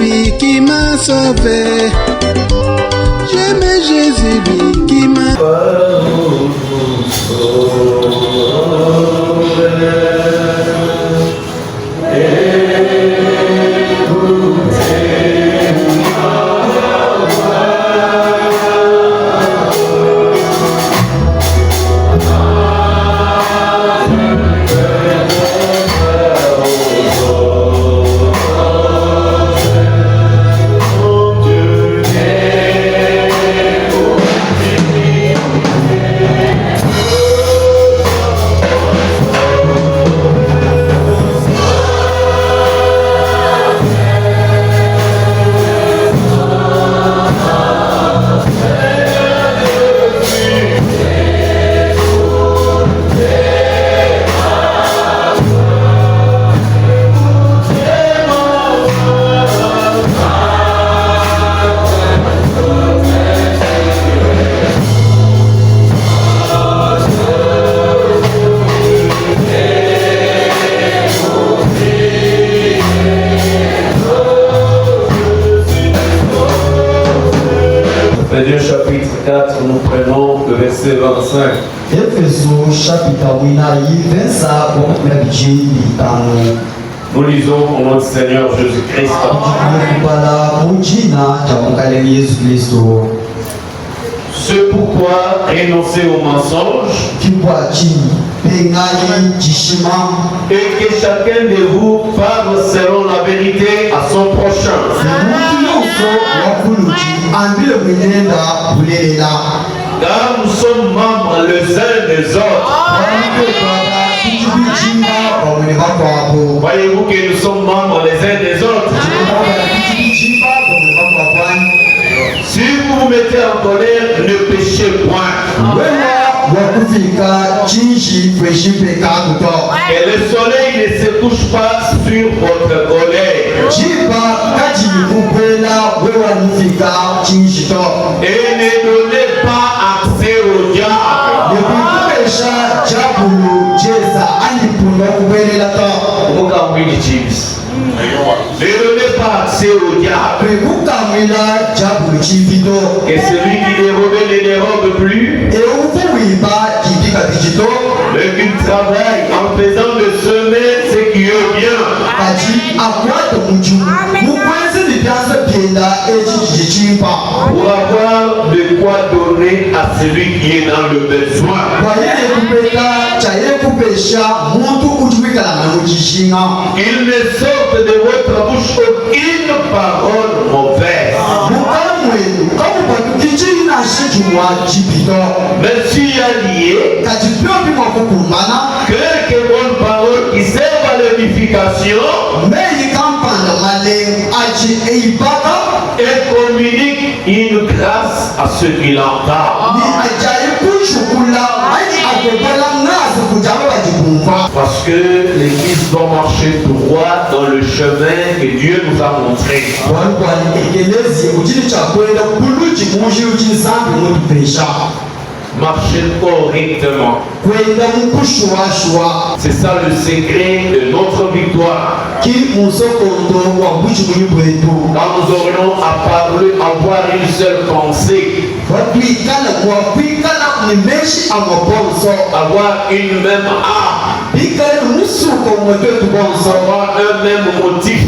lui qui m'a sauvé. J'aime Jésus lui qui m'a Éphésiens chapitre 4, nous prenons le verset 25. Nous lisons au nom du Seigneur Jésus-Christ. C'est pourquoi renoncer au mensonge et que chacun de vous parle selon la vérité à son prochain. Car nous sommes membres les uns des autres. Voyez-vous que nous sommes membres les uns des autres. Si vous vous mettez en colère, ne péchez point. Et le soleil ne se couche pas sur votre colère. Et ne donnez pas accès au diable. Ne donnez pas accès au diable. Et celui qui dérobe ne dérobe plus. Mais qu'il travaille en faisant de semer ce qui est bien. Pour avoir de quoi donner à celui qui est dans le besoin. Il ne sorte de votre bouche aucune parole mauvaise. Mais s'il y a lié quelques bonnes paroles qui servent à l'édification et communique une grâce à ceux qui l'entendent. Parce que l'Église doit marcher droit dans le chemin que Dieu nous a montré. Marcher correctement. C'est ça le secret de notre victoire. Quand nous aurions à parler, avoir une seule pensée, avoir une même âme, avoir un même motif,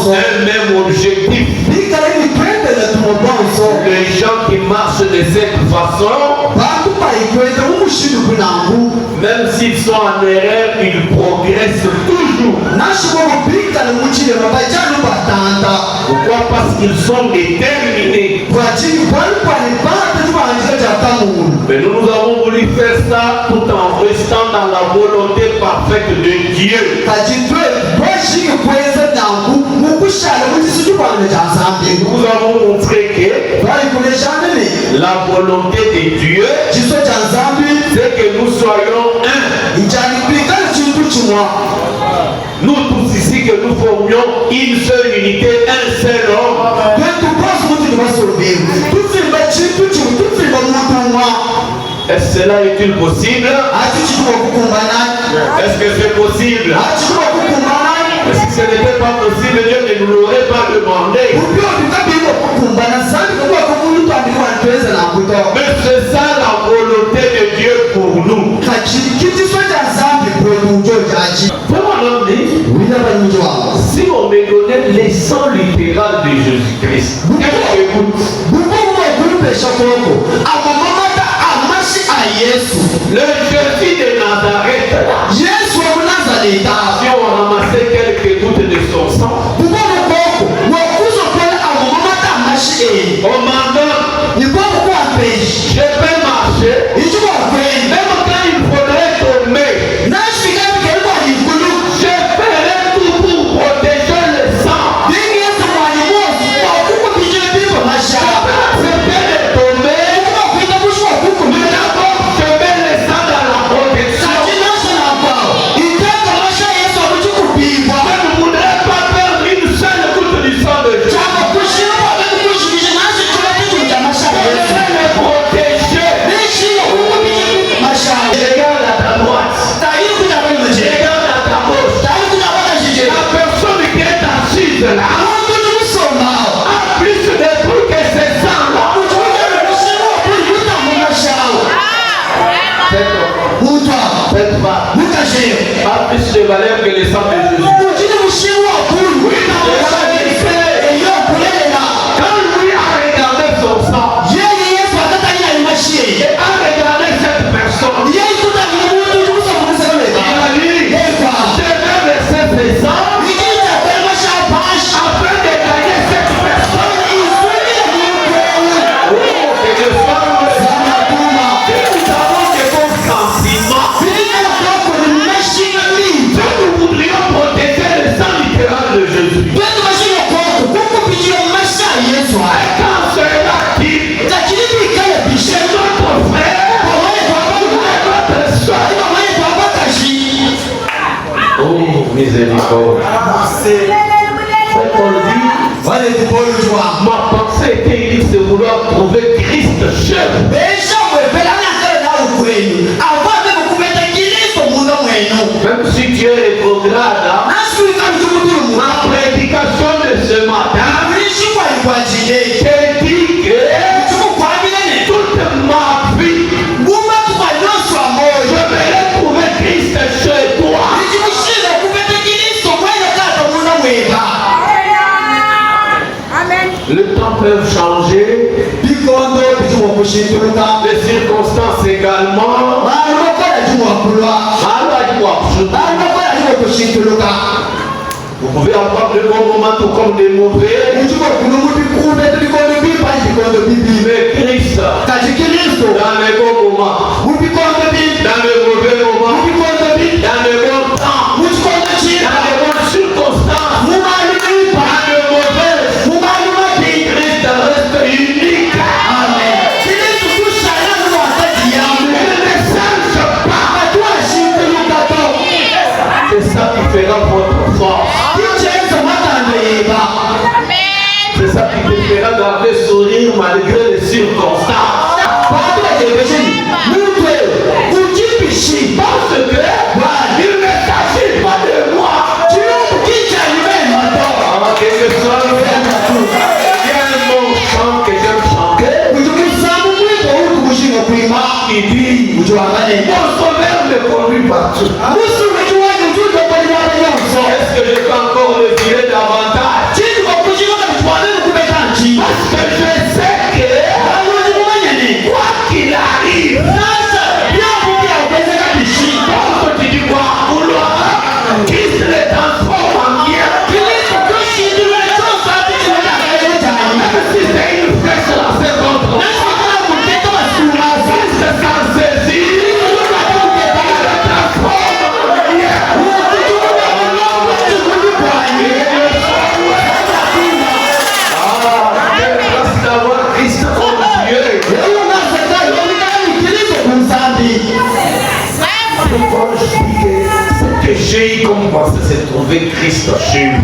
un même objectif. Les gens qui marchent de cette façon, même s'ils sont en erreur, ils progressent toujours. Pourquoi? Parce qu'ils sont déterminés. Mais nous avons voulu faire ça tout en restant dans la volonté parfaite de Dieu. Nous avons montré que la volonté de Dieu, c'est que nous soyons un. Nous tous ici, que nous formions une seule unité, un seul homme. Est-ce que cela est-il possible? Est-ce que c'est possible? Si ce n'était pas possible, Dieu ne nous l'aurait pas demandé. Mais c'est ça la volonté de Dieu pour nous. Si on me donnait l'essence littérale de Jésus-Christ, écoute. Le Jésus de Nazareth, si on ramassait quelques gouttes de son sang, on m'endort, je peux marcher, même quand il faudrait tomber, je ferai tout pour protéger le sang. A plus de valeur que le sang de Jésus. Quand lui a regardé son sang, et a regardé cette personne, il a dit, je vais verser ses sangs afin de gagner cette personne. Nous avons des bons sentiments. Nous voudrions protéger le sang littéral de Jésus. Et quand cela quitte, c'est notre frère, notre soeur. Oh, miséricorde. Paul dit, ma pensée était unique, c'est vouloir trouver Christ chef. Même si Dieu est rétrograde, ma prédication de ce matin, j'ai dit que toute ma vie, je vais trouver Christ chez toi. Le temps peut changer, les circonstances également. Vous pouvez avoir de bons moments tout comme des mauvais. Mais Christ, dans les bons moments, dans les mauvais moments, dans les bons temps, dans les bonnes circonstances, dans le mauvais, Christ reste unique. Amen. Il ne change pas. C'est ça qui fera votre force. C'est ça qui te fera garder sourire malgré les circonstances. Parce que il ne s'agit pas de moi. Quel que soit le fait, il y a un bon chant que j'aime chanter. Qui dit, mon sauveur me conduit partout. Est-ce que je peux encore le tirer davantage? Parce que je sais que quoi qu'il arrive, quand tu dis quoi vouloir, Christ le transforme en bien. Même si c'est une flèche lancée contre moi, Christ s'en saisit, il le transforme en bien. D'avoir Christ comme Dieu. Pourquoi je dis que j'ai commencé à trouver Christ chez vous?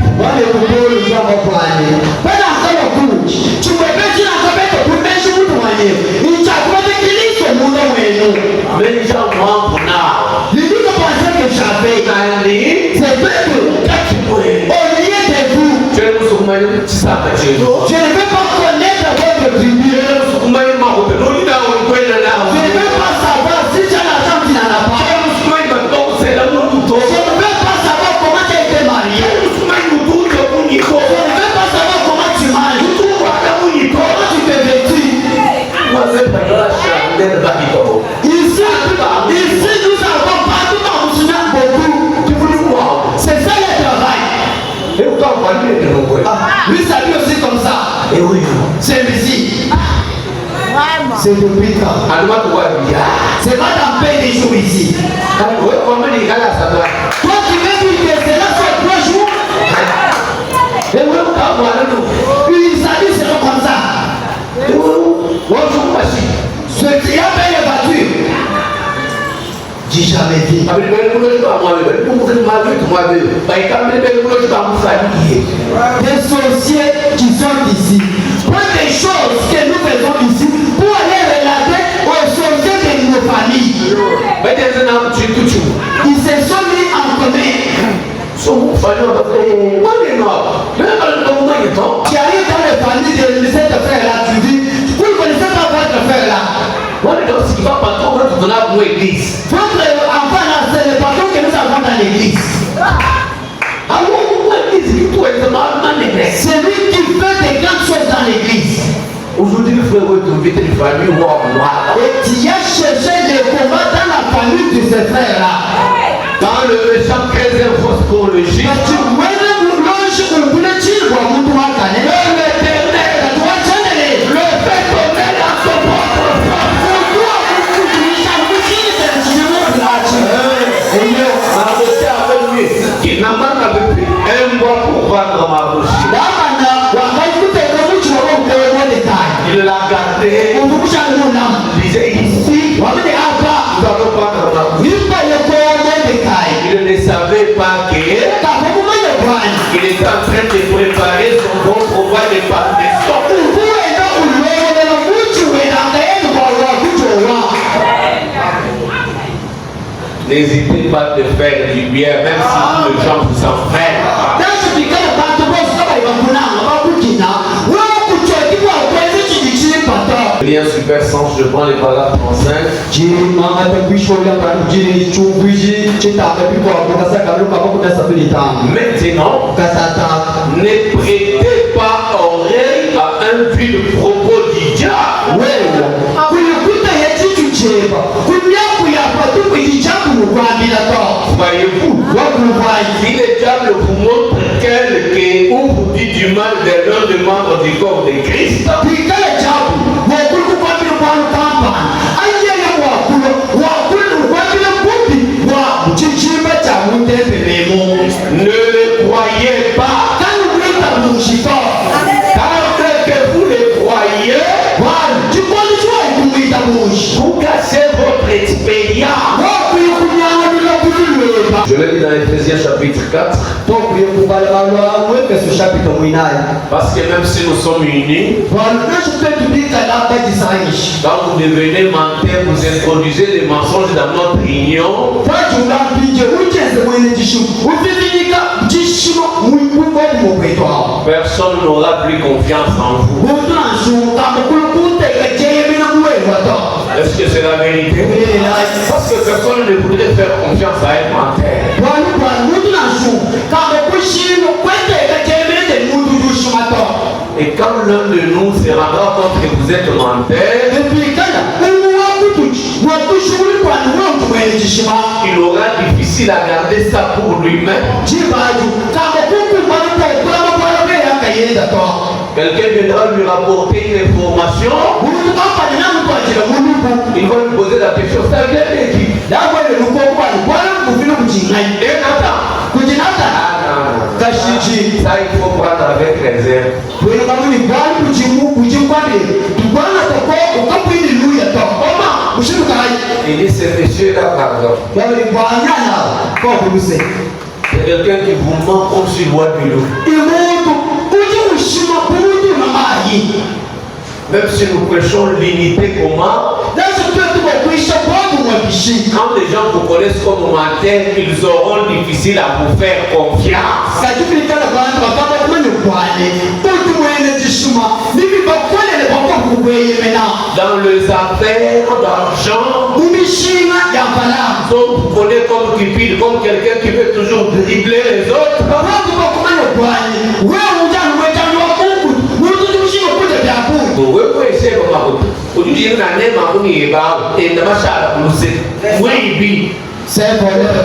Mais les gens m'ont c'est Je ne veux pas connaître votre tribu. Je ne veux pas savoir si tu as l'argent ou tu n'en as pas. Je ne veux pas savoir comment tu as été marié. Je ne veux pas savoir comment tu manges. Comment tu te vêtis. Ici, nous avons partout dans le Sénat beaucoup. C'est ça le travail. Lui, ça lui aussi comme ça. C'est ici. C'est depuis quand? C'est pas dans paix des jours ici. Toi qui veux dire que c'est là sur 3 jours. Puis ça dit c'est comme ça. Ce qui a payé les voitures. Dis jamais dit. Des sorciers qui sont ici. Prends des choses que nous faisons ici pour aller relater aux sorciers de nos familles. Ils se sont mis en commun. Tu arrives dans les familles de cet frère-là, tu dis, vous ne connaissez pas votre frère-là. Votre enfant là, c'est le patron que nous avons dans l'église. C'est lui qui fait des grandes choses dans l'église. Aujourd'hui, le frère est tombé de famille noire. Et tu as cherché les combats dans la famille de ce frère-là. Dans le méchant 15e force pour le J. Le fait tomber dans son propre Il n'a pas pu un mois pour vendre ma bouche. Il l'a gardé. Il disait ici, nous allons prendre ma bouche. Il ne savait pas qu'il était en train de préparer son bon travail de partition. N'hésitez pas de faire du bien, même si les gens vous en font. Lien super sens, je prends les paragraphes 35. Maintenant, ne prêtez pas oreille à un vil propos du diable. Voyez-vous, si le diable vous montre quelqu'un ou vous dit du mal de l'un des membres du corps de Christ, ne le croyez pas. Car dès que vous le croyez, vous cassez votre expérience. Je l'ai dit dans Ephésiens chapitre 4. Parce que même si nous sommes unis, quand vous devenez menteur, vous introduisez des mensonges dans notre union. Personne n'aura plus confiance en vous. Est-ce que c'est la vérité? Parce que personne ne voudrait faire confiance à un menteur. Et quand l'un de nous se rendra compte que vous êtes menteur, il aura difficile à garder ça pour lui-même. Quelqu'un viendra lui rapporter une information. Il va lui poser la question. Ça vient de qui? Ça, il faut prendre avec réserve. Il dit c'est monsieur-là, pardon. C'est quelqu'un qui vous ment comme sur le de l'eau. Même si nous prêchons l'unité comment? Quand les gens vous connaissent comme menteur, ils auront difficile à vous faire confiance. Dans les affaires d'argent, vous prenez comme cupide, comme quelqu'un qui veut toujours dribbler les autres. C'est voleur.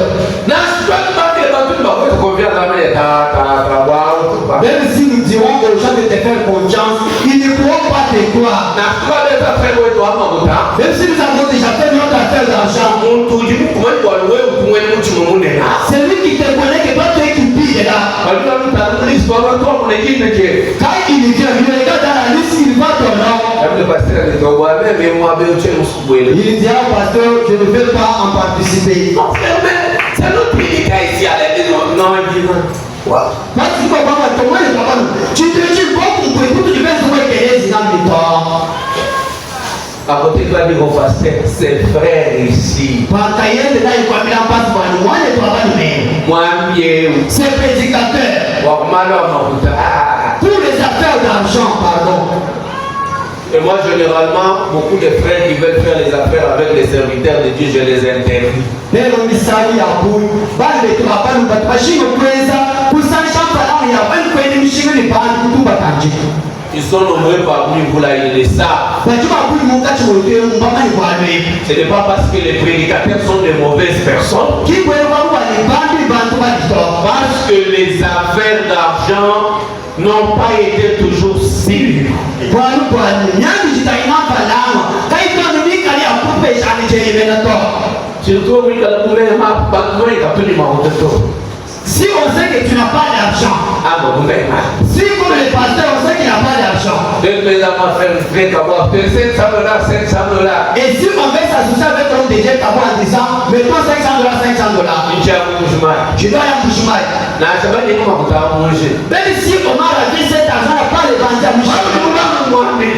Même si nous dirons aux gens de te faire confiance, ils ne pourront pas te croire. Même si nous avons déjà fait notre affaire d'argent, c'est lui qui te connaît que toi tu es cupide là. Quand il vient, il regarde dans la liste, il voit ton nom. Il dit au pasteur, je ne veux pas en participer. C'est notre prédicat ici à l'église. Non, il dit non. Tu te dis bon pour écouter, tu vas trouver qu'elle est dans le temps. À côté de toi, mon pasteur, c'est frère ici. C'est prédicateur. Pour les affaires d'argent, pardon. Et moi, généralement, beaucoup de frères qui veulent faire les affaires avec les serviteurs de Dieu, je les interdis. Ils sont nombreux parmi vous là, ils le savent. Ce n'est pas parce que les prédicateurs sont de mauvaises personnes. Parce que les affaires d'argent n'ont pas été toujours sûres. Surtout, si on sait que tu n'as pas d'argent, si comme le pasteur on sait qu'il n'a pas d'argent, et si on veut s'associer avec l'homme de Dieu en disant mettons $500, je dois aller à Mouchoumaï. Même si on a raté cet argent, on n'a pas le vendu à Mouchoumaï.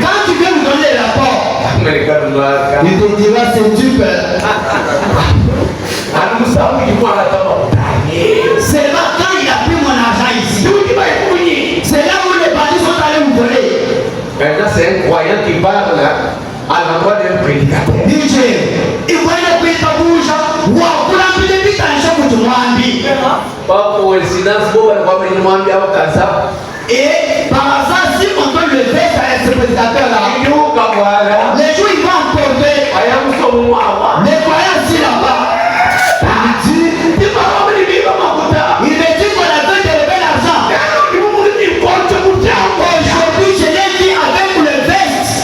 Quand tu viens nous donner le rapport, il te dira c'est du peur. C'est là quand il a pris mon argent ici. C'est là où les bandits sont allés me voler. Maintenant, c'est un croyant qui parle là, à l'endroit d'un prédicateur. DJ, il voit le prédicateur bouge. Waouh, pour la plus de vite, un chef de Mwambi. Pas coïncidence, pour le voir Mwambi à Okasa. Et par hasard, si on donne le verset à ce prédicateur-là, les jours ils vont emporter. Les croyants ici là-bas. Il me dit qu'on a besoin de lever l'argent. Aujourd'hui, je l'ai dit avec le veste.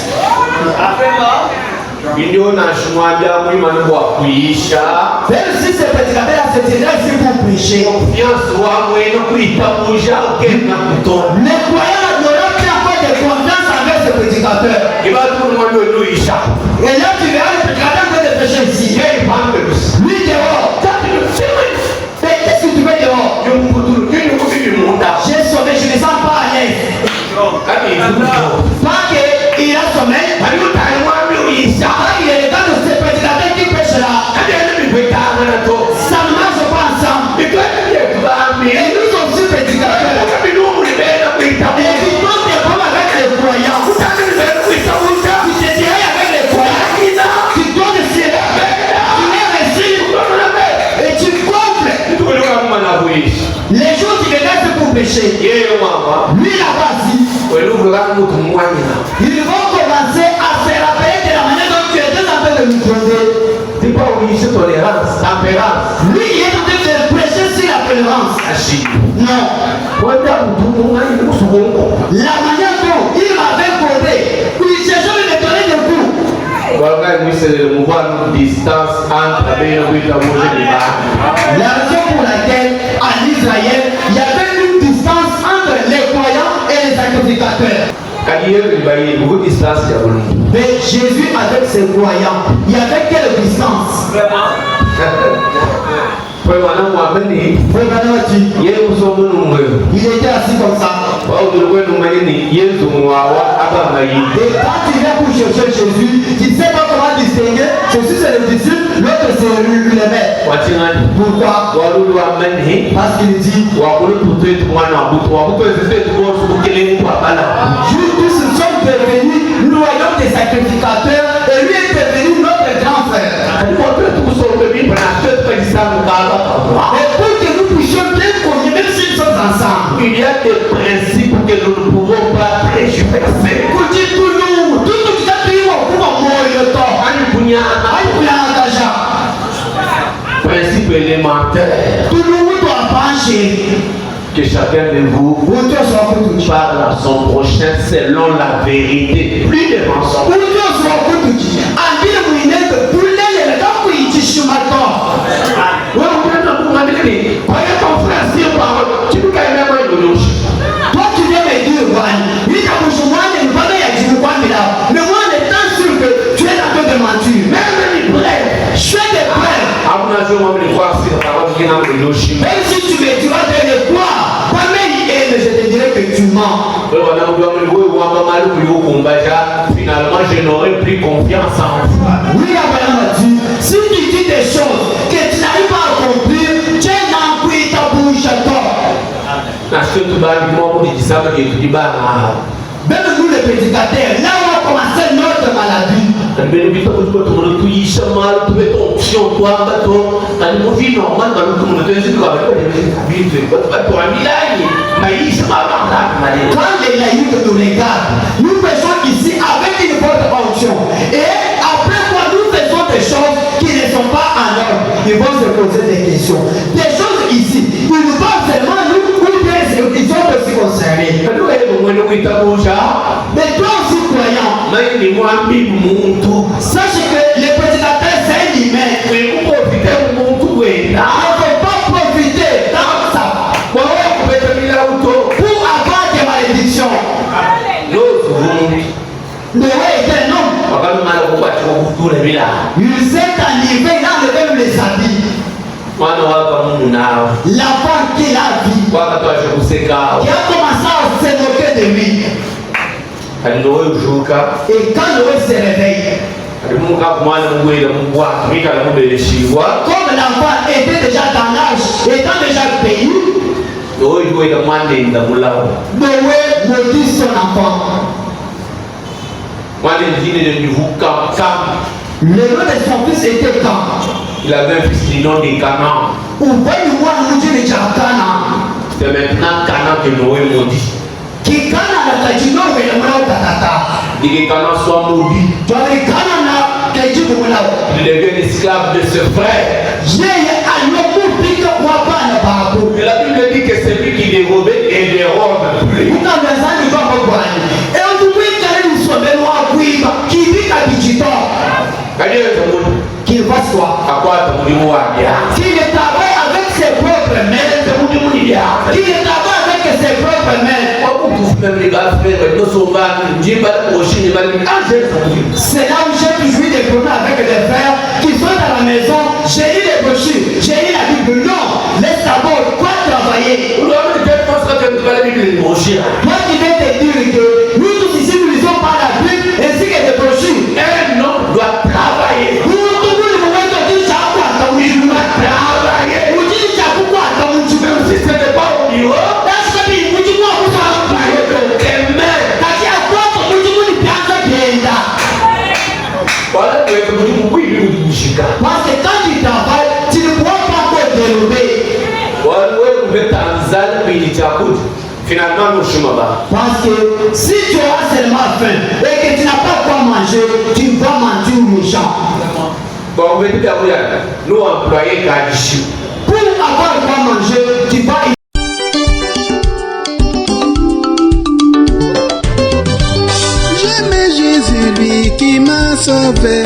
Même si ce prédicateur-là se tient ici pour prêcher, les croyants n'auront plus encore de confiance avec ce prédicateur. Et là, tu verras le prédicateur qui est prêcher ici. Lui dehors. Mais qu'est-ce que tu veux dehors? J'ai sommeil, je ne me sens pas à l'aise. Pas qu'il a sommeil. Il est dans ce prédicateur qui prêche là. Ça ne marche pas ensemble. Et nous aussi prédicateurs. Et nous sommes des problèmes avec les croyants. Tu te dirais avec les croyants. Tu dois le ciel. Tu es réussi. Et tu gonfles. Les jours qui regardent pour pécher. Lui là-bas, ils vont commencer à se rappeler de la manière dont tu étais en train de nous tromper. C'est pas obligé tolérance, tempérance. Lui, il est en train de prêcher sur la tolérance. Non. La manière dont il m'avait posé, il cherchait de me donner des coups. C'est le mouvement de distance entre la raison pour laquelle en Israël, il y avait une distance entre les croyants et les sacrificateurs. Mais Jésus avec ses croyants, il y avait quelle distance? Il était assis comme ça. Et quand tu viens pour chercher Jésus, tu ne sais pas comment distinguer. Jésus c'est le disciple, l'autre c'est le maître. Pourquoi? Parce qu'il dit Tous nous sommes devenus le royaume des sacrificateurs et lui est devenu notre grand frère. Et pour que nous puissions bien convenir, même si nous sommes ensemble, il y a des principes que nous ne pouvons pas transverser. Principe élémentaire. Que chacun de vous parle à son prochain selon la vérité, plus de mensonges. Toi tu viens me dire, mais moi en étant sûr que tu es dans de mentir, je fais des preuves. Même si tu me diras de le croire, je te dirai que tu mens. Finalement, je n'aurai plus confiance en vous. Oui, Abraham a dit, si tu dis des choses que tu n'arrives pas à accomplir, tu es n'encuit ta bouche à toi. Même nous les prédicateurs, là on a commencé notre maladie. Quand les laïcs nous regardent, nous faisons ici avec une forte onction. Et après quoi nous faisons des choses qui ne sont pas en ordre. Ils vont se poser des questions. Des choses ici, ils nous parlent seulement nous, ou bien ils sont aussi concernés. Mais toi aussi croyant, sache que les prédicateurs c'est un humain. Il ne faut pas profiter dans ça pour avoir des malédictions. Noé est un homme. Il s'est enivré, il a enlevé les habits. L'enfant qu'il a vu, qui a commencé à se moquer de lui. Et quand Noé se réveille, comme l'enfant était déjà dans l'âge, étant déjà payé, Noé maudit son enfant. Le nom de son fils était Cam. Il avait un fils du nom de Canaan. C'est maintenant Canaan que Noé maudit. Dit que Canaan soit maudit. Il devient esclave de ce frère. Et la Bible dit que c'est lui qui dérobait et dérobe plus. Qu'il fasse quoi? Qu'il travaille avec ses propres mains. Qu'il travaille avec ses propres mains. C'est là où j'ai toujours des problèmes avec des frères qui sont dans la maison. J'ai lu les brochures, j'ai lu la Bible. Non, laisse d'abord quoi travailler. Moi qui vais te dire que nous tous ici nous lisons pas la Bible ainsi que des brochures. Un homme doit travailler. Si ce n'est pas au bureau, parce que quand tu travailles, tu ne pourras pas te dérouler. Parce que si tu auras seulement faim et que tu n'as pas quoi manger, tu vas mentir aux gens. Nous employés Kadishi. Pour avoir quoi manger, tu vas. J'aime Jésus, lui qui m'a sauvé.